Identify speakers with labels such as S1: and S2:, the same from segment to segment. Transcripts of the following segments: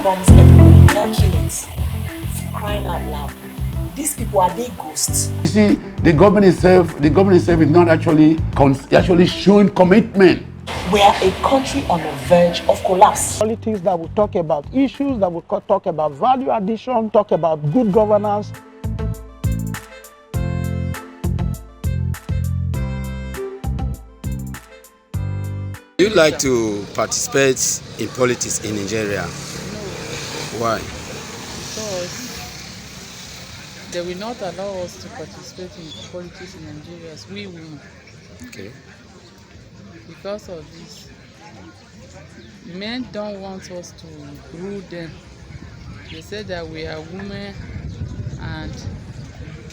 S1: bombs everywhere, not killings. Crying out loud. These people, are they ghosts?
S2: You see, the government itself is not actually showing commitment.
S1: We are a country on the verge of collapse.
S3: Politics that will talk about issues, that will talk about value addition, talk about good governance.
S4: Do you like to participate in politics in Nigeria?
S5: No,
S4: Why?
S5: because they will not allow us to participate in politics in Nigeria as we women.
S4: Okay.
S5: Because of this, men don't want us to rule them. They say that we are women and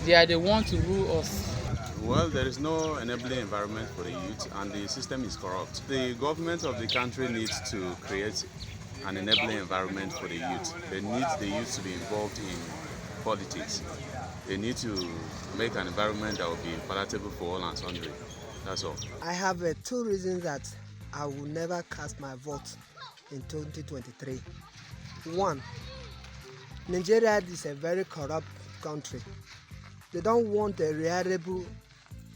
S5: they are the ones to rule us.
S6: Well, there is no enabling environment for the youth and the system is corrupt. The government of the country needs to create an enabling environment for the youth. They need the youth to be involved in politics. They need to make an environment that will be palatable for all and sundry. That's all.
S7: I have 2 reasons that I will never cast my vote in 2023. One, Nigeria is a very corrupt country. They don't want a reliable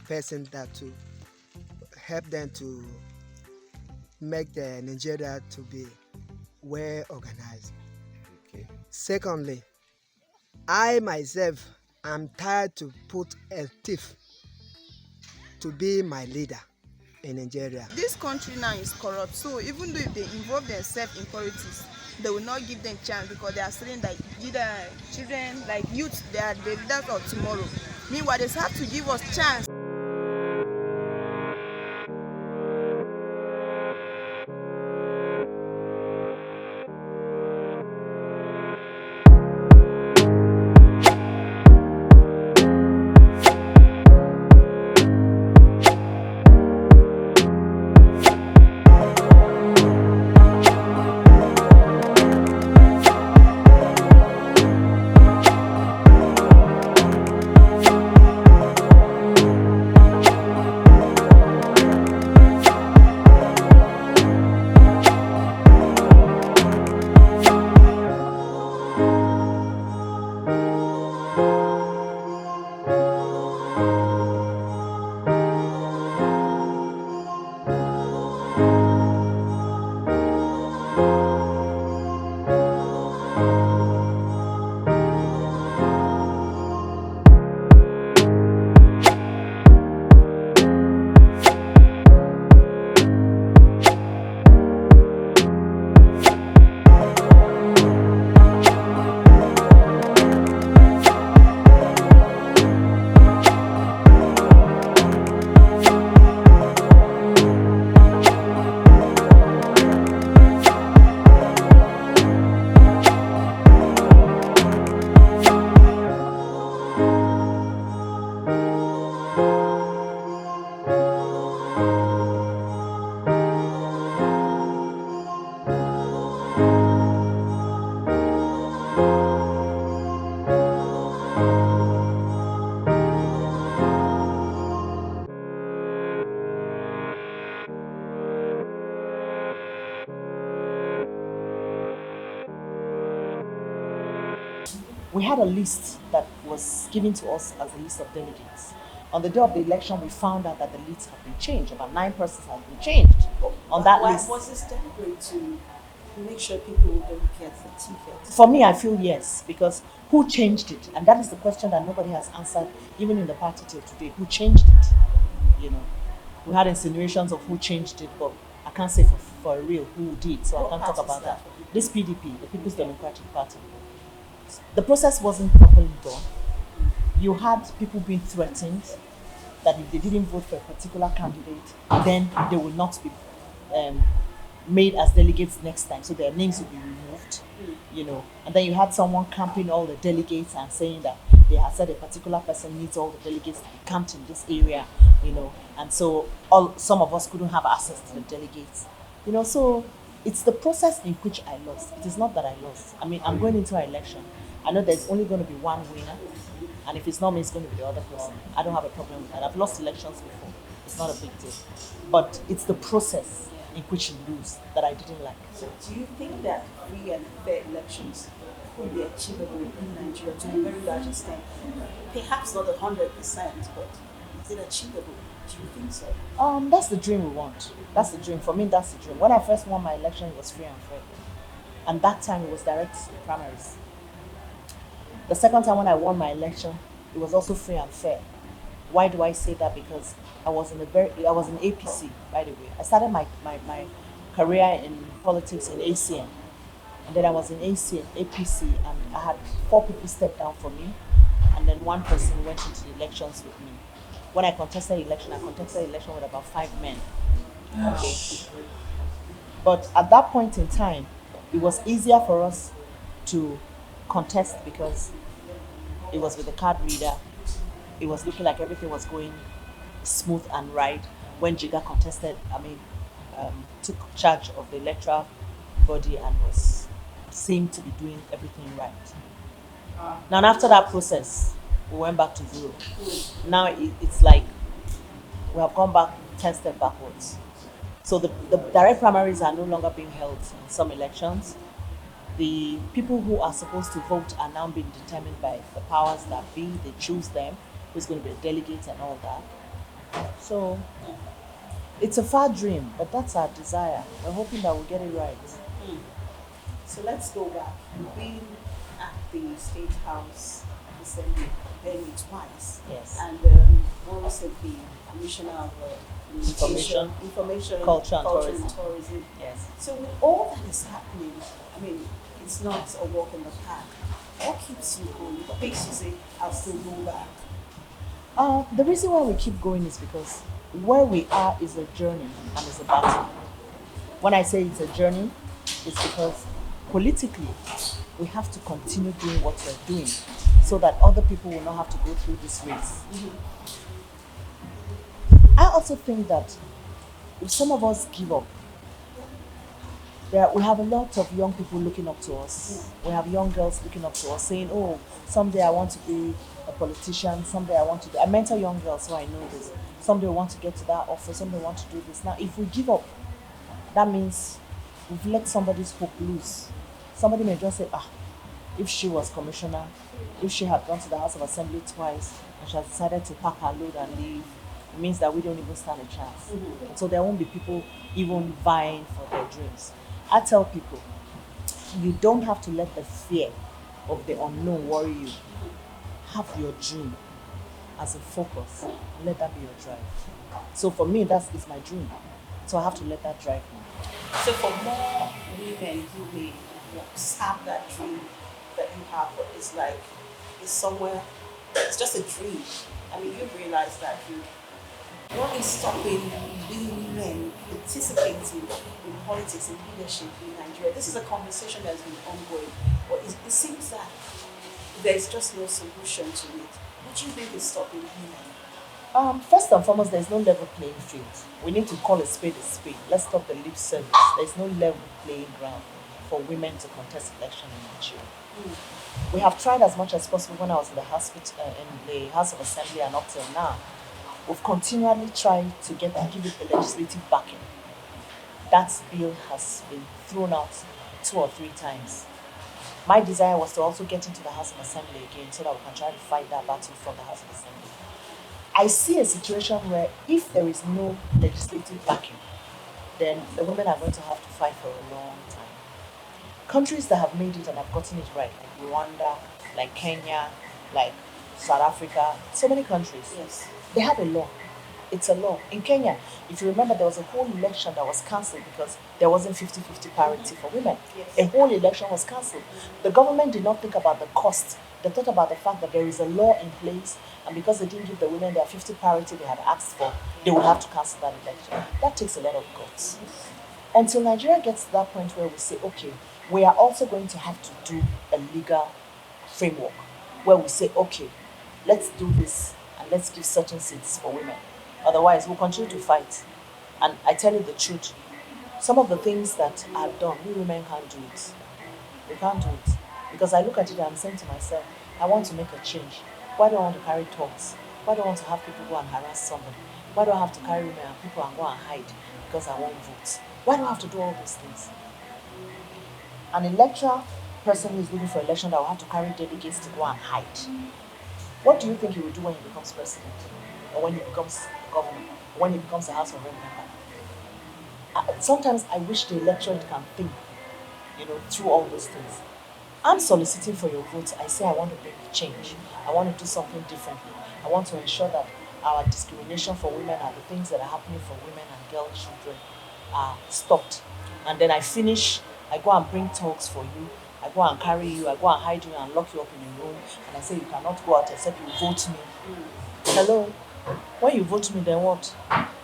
S7: person that to help them to make the Nigeria to be well organized.
S4: Okay.
S7: Secondly, I myself am tired to put a thief to be my leader in Nigeria.
S8: This country now is corrupt, so even though if they involve themselves in politics, they will not give them chance because they are saying that either children, like youth, they are the leaders of tomorrow. Meanwhile, they have to give us chance.
S1: We had a list that was given to us as a list of delegates. On the day of the election, we found out that the lists have been changed. About 9 persons have been changed on that list.
S9: Was this deliberate to make sure people don't get the ticket?
S1: For me, I feel yes, because who changed it? And that is the question that nobody has answered, even in the party till today. Who changed it? You know, we had insinuations of who changed it, but I can't say for real who did, so I can't talk about that. This PDP, the People's Democratic Party, the process wasn't properly done. You had people being threatened that if they didn't vote for a particular candidate, then they will not be made as delegates next time, so their names will be removed, you know. And then you had someone camping all the delegates and saying that they had said a particular person needs all the delegates to be camped in this area, you know, and so some of us couldn't have access to the delegates, you know. So it's the process in which I lost. It is not that I lost. I mean, I'm going into an election. I know there's only going to be one winner, and if it's not me, it's going to be the other person. I don't have a problem with that. I've lost elections before. It's not a big deal. But it's the process in which you lose that I didn't like.
S9: So do you think that free and fair elections will be achievable in Nigeria to a very large extent? Perhaps not 100%, but is it achievable? Do you think so?
S1: That's the dream we want. That's the dream. For me, that's the dream. When I first won my election, it was free and fair. And that time it was direct primaries. The second time when I won my election, it was also free and fair. Why do I say that? Because I was in APC, by the way. I started my career in politics in ACN. And then I was in APC, and I had 4 people step down for me, and then 1 person went into the elections with me. When I contested election with about 5 men. Okay. But at that point in time, it was easier for us to contest because it was with the card reader. It was looking like everything was going smooth and right. When Jiga took charge of the electoral body and seemed to be doing everything right. Now, after that process, we went back to zero. Now it's like we have gone back 10 steps backwards. So the direct primaries are no longer being held in some elections. The people who are supposed to vote are now being determined by the powers that be. They choose them, who's going to be a delegate and all that. So it's a far dream, but that's our desire. We're hoping that we'll get it right.
S9: So let's go back. You've been at the State House Assembly barely twice.
S1: Yes.
S9: And more recently, Commissioner of Information,
S1: Culture and
S9: Tourism.
S1: Yes.
S9: So with all that is happening, it's not a walk in the park. What keeps you going? What makes you say, I'll still go back?
S1: The reason why we keep going is because where we are is a journey and it's a battle. When I say it's a journey, it's because politically we have to continue doing what we're doing so that other people will not have to go through this race. I also think that if some of us give up, we have a lot of young people looking up to us. We have young girls looking up to us saying, oh, someday I want to be a politician, someday I want to do. I mentor young girls, so I know this. Someday I want to get to that office, someday I want to do this. Now, if we give up, that means we've let somebody's hope loose. Somebody may just say, if she was commissioner, if she had gone to the House of Assembly twice, and she has decided to pack her load and leave, it means that we don't even stand a chance. So there won't be people even vying for their dreams. I tell people, you don't have to let the fear of the unknown worry you. Have your dream as a focus. Let that be your drive. So for me, that is my dream. So I have to let that drive me.
S9: So for more women who may have that dream that you have, but it's somewhere, it's just a dream. You realize that what is stopping we women participating in politics and leadership in Nigeria? This is a conversation that's been ongoing, but it seems that there's just no solution to it. What do you think is stopping women?
S1: First and foremost, there's no level playing field. We need to call a spade a spade. Let's stop the lip service. There's no level playing ground for women to contest election in Nigeria. We have tried as much as possible. When I was in the House of Assembly and up till now, we've continually tried to give it a legislative backing. That bill has been thrown out 2 or 3 times. My desire was to also get into the House of Assembly again so that we can try to fight that battle from the House of Assembly. I see a situation where if there is no legislative backing, then the women are going to have to fight for a long time. Countries that have made it and have gotten it right, like Rwanda, like Kenya, like South Africa, so many countries,
S9: Yes.
S1: they have a law. It's a law. In Kenya, if you remember, there was a whole election that was cancelled because there wasn't 50-50 parity for women.
S9: Yes.
S1: A whole election was cancelled. The government did not think about the cost. They thought about the fact that there is a law in place, and because they didn't give the women their 50 parity they had asked for, they would have to cancel that election. That takes a lot of guts. Until Nigeria gets to that point where we say, okay, we are also going to have to do a legal framework where we say, okay, let's do this and let's give certain seats for women. Otherwise, we'll continue to fight. And I tell you the truth, some of the things that are done, we women can't do it. We can't do it. Because I look at it and I'm saying to myself, I want to make a change. Why do I want to carry talks? Why do I want to have people go and harass somebody? Why do I have to carry women and people and go and hide? because I want votes. Why do I have to do all those things? An electoral person who is looking for election that will have to carry delegates to go and hide. What do you think he will do when he becomes president? Or when he becomes governor? Or when he becomes a House of Rep member? Sometimes I wish the electorate can think, through all those things. I'm soliciting for your votes. I say I want to bring change. I want to do something differently. I want to ensure that our discrimination for women and the things that are happening for women and girl children are stopped. And then I finish, I go and bring talks for you. I go and carry you, I go and hide you and lock you up in a room. And I say you cannot go out except you vote me. Hello? When you vote me, then what?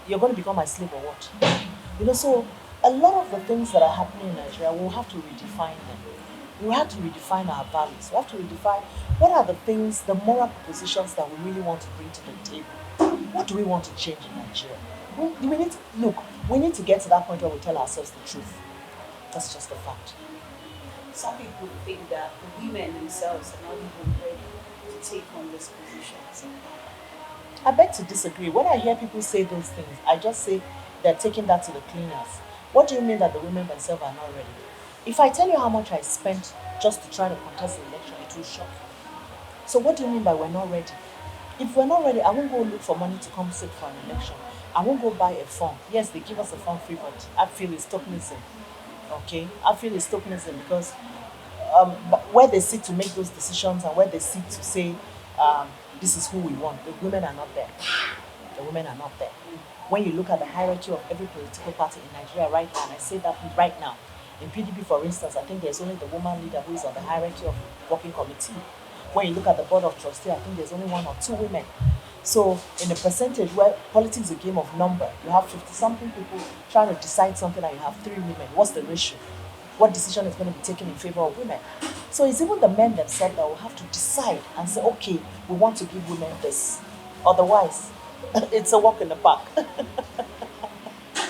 S1: You're going to become my slave or what? So a lot of the things that are happening in Nigeria, we'll have to redefine them. We have to redefine our values. We have to redefine what are the things, the moral propositions that we really want to bring to the table. What do we want to change in Nigeria? We need to get to that point where we tell ourselves the truth. That's just a fact.
S9: Some people think that the women themselves are not even ready to take on these positions.
S1: I beg to disagree. When I hear people say those things, I just say they're taking that to the cleaners. What do you mean that the women themselves are not ready? If I tell you how much I spent just to try to contest the election, it will shock you. So what do you mean by we're not ready? If we're not ready, I won't go look for money to come sit for an election. I won't go buy a form. Yes, they give us a form free, but I feel it's tokenism. Okay? I feel it's tokenism because where they sit to make those decisions and where they sit to say this is who we want, the women are not there. The women are not there. When you look at the hierarchy of every political party in Nigeria right now, and I say that right now, in PDP, for instance, I think there's only the woman leader who is on the hierarchy of working committee. When you look at the board of trustees, I think there's only 1 or 2 women. So in a percentage where politics is a game of number, you have 50-something people trying to decide something and you have 3 women. What's the ratio? What decision is going to be taken in favor of women? So it's even the men themselves that will have to decide and say, okay, we want to give women this. Otherwise, it's a walk in the park.
S9: A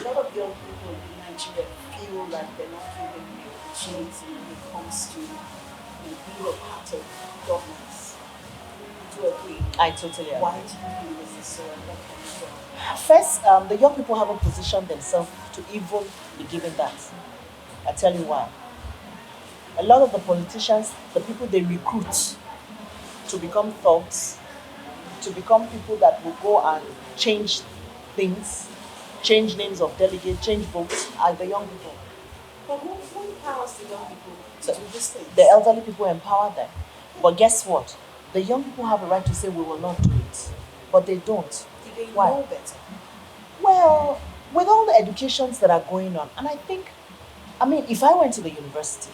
S9: lot of young people in Nigeria feel like they're not given the opportunity when it comes to being a part of governance. Do you agree?
S1: I totally agree.
S9: Why do you think this is so? And what can you do?
S1: First, the young people haven't positioned themselves to even be given that. I tell you why. A lot of the politicians, the people they recruit to become thugs, to become people that will go and change things, change names of delegates, change votes, are the young people.
S9: But who empowers the young people to do this thing?
S1: The elderly people empower them. But guess what? The young people have a right to say we will not do it. But they don't.
S9: Do they
S1: Why?
S9: know better?
S1: Well, with all the educations that are going on, and if I went to the university,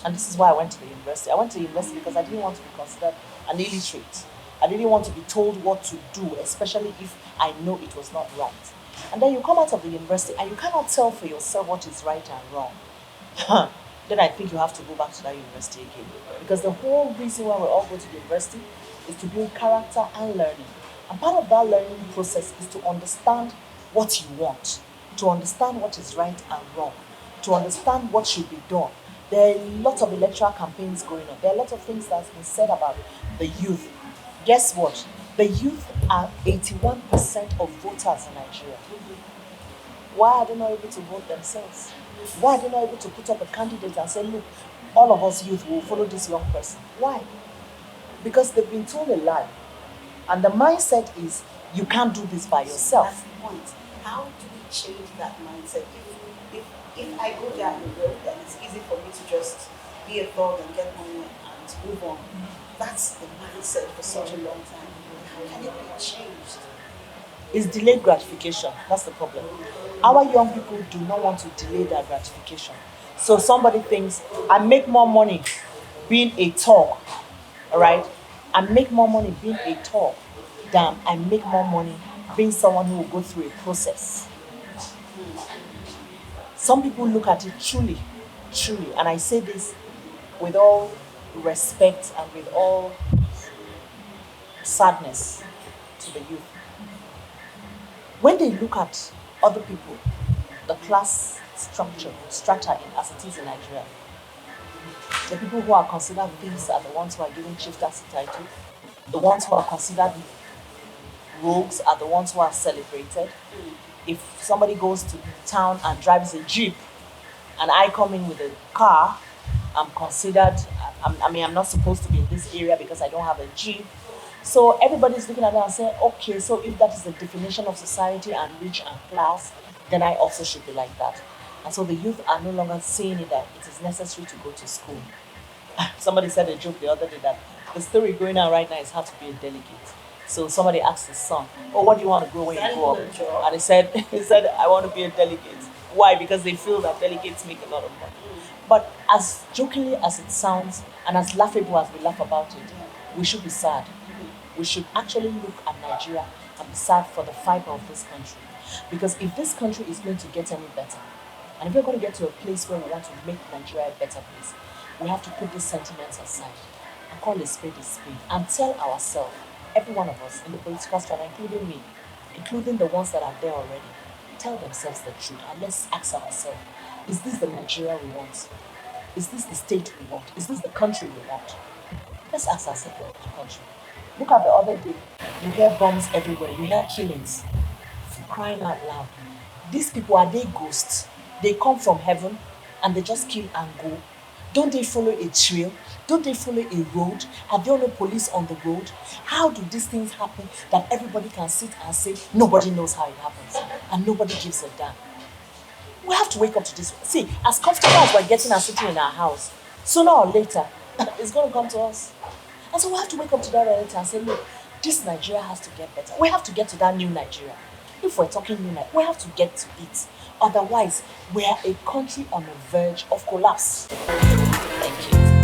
S1: and this is why I went to the university because I didn't want to be considered an illiterate. I didn't want to be told what to do, especially if I know it was not right. And then you come out of the university and you cannot tell for yourself what is right and wrong. Then I think you have to go back to that university again. Because the whole reason why we all go to the university is to build character and learning. And part of that learning process is to understand what you want, to understand what is right and wrong, to understand what should be done. There are lots of electoral campaigns going on. There are lots of things that's been said about the youth. Guess what? The youth are 81% of voters in Nigeria. Why are they not able to vote themselves? Why are they not able to put up a candidate and say, look, all of us youth will follow this young person? Why? Because they've been told a lie. And the mindset is, you can't do this by yourself.
S9: That's the point. How do we change that mindset? If I go down the road, then it's easy for me to just be a thug and get money and move on. That's the mindset for such a long time. How can it be changed?
S1: It's delayed gratification. That's the problem. Our young people do not want to delay their gratification. So somebody thinks, I make more money being a talk, all right? I make more money being a talk than I make more money being someone who will go through a process. Some people look at it truly, and I say this with all respect and with all sadness to the youth. When they look at other people, the class strata as it is in Nigeria, the people who are considered thieves are the ones who are given chieftaincy title. The ones who are considered rogues are the ones who are celebrated. if somebody goes to town and drives a Jeep and I come in with a car, I'm considered, I'm not supposed to be in this area because I don't have a Jeep. So everybody's looking at that and saying, okay, so if that is the definition of society and rich and class, then I also should be like that. And so the youth are no longer seeing it that it is necessary to go to school. Somebody said a joke the other day that the story going on right now is how to be a delegate. So somebody asked his son, "Oh, what do you want to grow when you grow up?" And he said, "I want to be a delegate." Why? Because they feel that delegates make a lot of money. But as jokingly as it sounds, and as laughable as we laugh about it, we should be sad. We should actually look at Nigeria and be sad for the fiber of this country. Because if this country is going to get any better, and if we're going to get to a place where we want to make Nigeria a better place, we have to put these sentiments aside and call a spade, and tell ourselves, every one of us in the political strata, including me, including the ones that are there already, tell themselves the truth and let's ask ourselves, is this the Nigeria we want? Is this the state we want? Is this the country we want? Let's ask ourselves the country. Look at the other day, you hear bombs everywhere, you hear killings. For crying out loud. These people, are they ghosts? They come from heaven and they just kill and go. Don't they follow a trail? Don't they follow a road? Have there no police on the road? How do these things happen that everybody can sit and say, nobody knows how it happens and nobody gives a damn? We have to wake up to this. See, as comfortable as we're getting and sitting in our house, sooner or later, it's going to come to us. And so we have to wake up to that reality and say, look, this Nigeria has to get better. We have to get to that new Nigeria. If we're talking new Nigeria, we have to get to it. Otherwise, we are a country on the verge of collapse. Thank you.